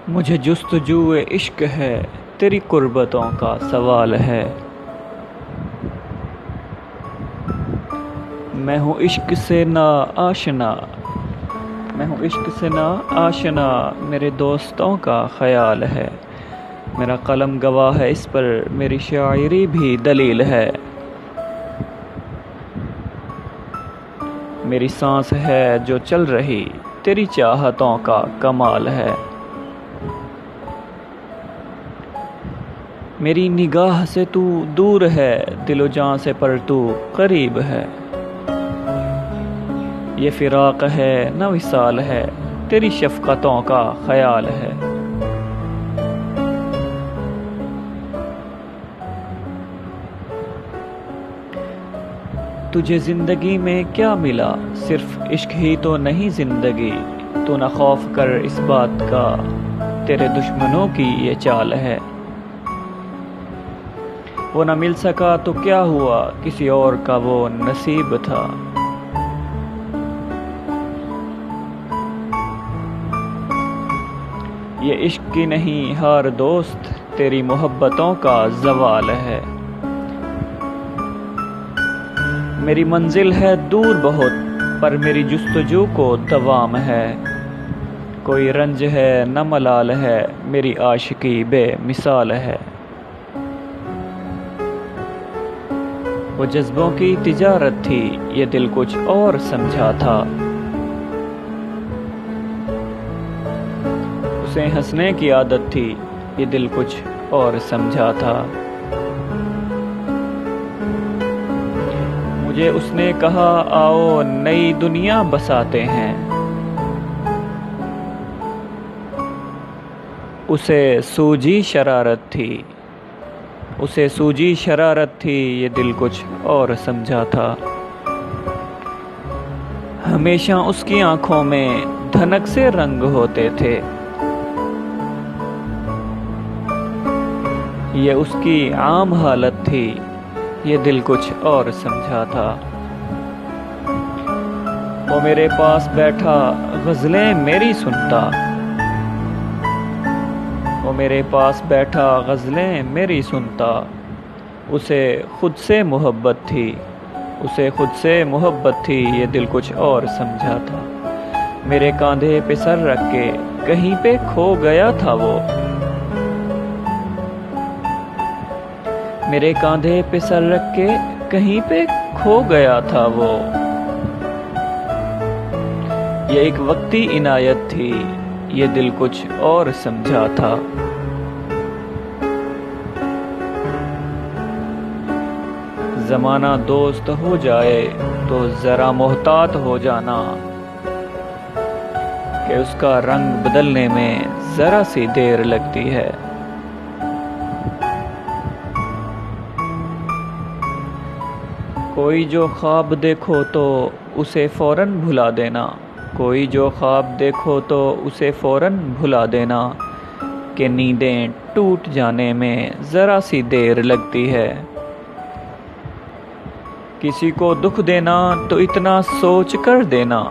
مجھے جستجو عشق ہے، تیری قربتوں کا سوال ہے۔ میں ہوں عشق سے نا آشنا، میرے دوستوں کا خیال ہے۔ میرا قلم گواہ ہے اس پر، میری شاعری بھی دلیل ہے۔ میری سانس ہے جو چل رہی، تیری چاہتوں کا کمال ہے۔ میری نگاہ سے تو دور ہے، دل و جان سے پر تو قریب ہے۔ یہ فراق ہے نہ وصال ہے، تیری شفقتوں کا خیال ہے۔ تجھے زندگی میں کیا ملا، صرف عشق ہی تو نہیں زندگی۔ تو نہ خوف کر اس بات کا، تیرے دشمنوں کی یہ چال ہے۔ وہ نہ مل سکا تو کیا ہوا، کسی اور کا وہ نصیب تھا۔ یہ عشق کی نہیں ہار دوست، تیری محبتوں کا زوال ہے۔ میری منزل ہے دور بہت، پر میری جستجو کو دوام ہے۔ کوئی رنج ہے نہ ملال ہے، میری عاشقی بے مثال ہے۔ وہ جذبوں کی تجارت تھی، یہ دل کچھ اور سمجھا تھا۔ اسے ہنسنے کی عادت تھی، یہ دل کچھ اور سمجھا تھا۔ مجھے اس نے کہا آؤ نئی دنیا بساتے ہیں۔ اسے سوجھی شرارت تھی، یہ دل کچھ اور سمجھا تھا۔ ہمیشہ اس کی آنکھوں میں دھنک سے رنگ ہوتے تھے، یہ اس کی عام حالت تھی، یہ دل کچھ اور سمجھا تھا۔ وہ میرے پاس بیٹھا غزلیں میری سنتا، اسے خود سے محبت تھی، یہ دل کچھ اور سمجھا تھا۔ میرے کاندھے پہ سر رکھ کے کہیں پہ کھو گیا تھا وہ، میرے کاندھے پہ سر رکھ کے کہیں پہ کھو گیا تھا وہ۔ یہ ایک وقتی عنایت تھی، یہ دل کچھ اور سمجھا تھا۔ زمانہ دوست ہو جائے تو ذرا محتاط ہو جانا، کہ اس کا رنگ بدلنے میں ذرا سی دیر لگتی ہے۔ کوئی جو خواب دیکھو تو اسے فوراً بھلا دینا، کہ نیندیں ٹوٹ جانے میں ذرا سی دیر لگتی ہے۔ کسی کو دکھ دینا تو اتنا سوچ کر دینا،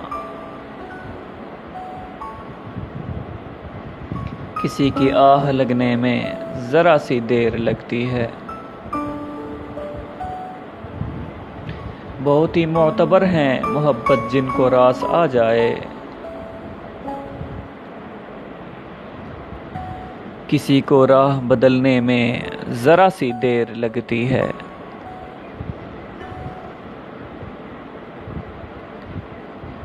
کسی کی آہ لگنے میں ذرا سی دیر لگتی ہے۔ بہت ہی معتبر ہیں محبت جن کو راس آ جائے، کسی کو راہ بدلنے میں ذرا سی دیر لگتی ہے۔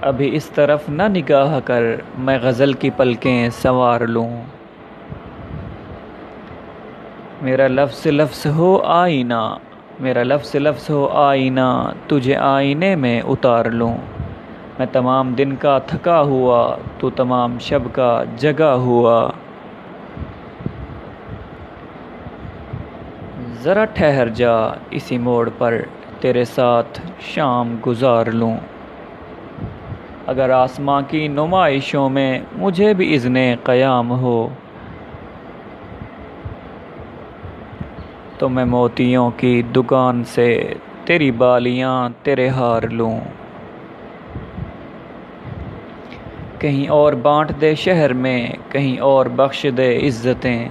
ابھی اس طرف نہ نگاہ کر، میں غزل کی پلکیں سنوار لوں۔ میرا لفظ لفظ ہو آئینہ، تجھے آئینے میں اتار لوں۔ میں تمام دن کا تھکا ہوا، تو تمام شب کا جگا ہوا۔ ذرا ٹھہر جا اسی موڑ پر، تیرے ساتھ شام گزار لوں۔ اگر آسماں کی نمائشوں میں مجھے بھی اذن قیام ہو، تو میں موتیوں کی دکان سے تیری بالیاں تیرے ہار لوں۔ کہیں اور بانٹ دے شہر میں، کہیں اور بخش دے عزتیں،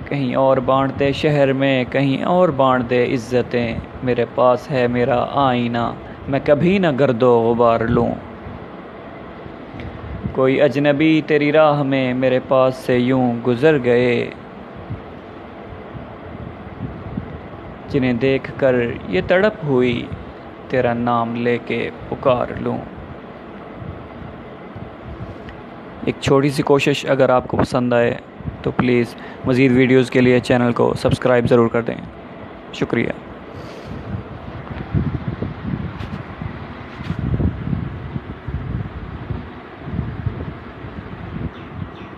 کہیں اور بانٹ دے شہر میں، کہیں اور بانٹ دے عزتیں، میرے پاس ہے میرا آئینہ، میں کبھی نہ گرد و غبار لوں۔ کوئی اجنبی تیری راہ میں میرے پاس سے یوں گزر گئے، جنہیں دیکھ کر یہ تڑپ ہوئی تیرا نام لے کے پکار لوں۔ ایک چھوٹی سی کوشش، اگر آپ کو پسند آئے تو پلیز مزید ویڈیوز کے لیے چینل کو سبسکرائب ضرور کر دیں۔ شکریہ۔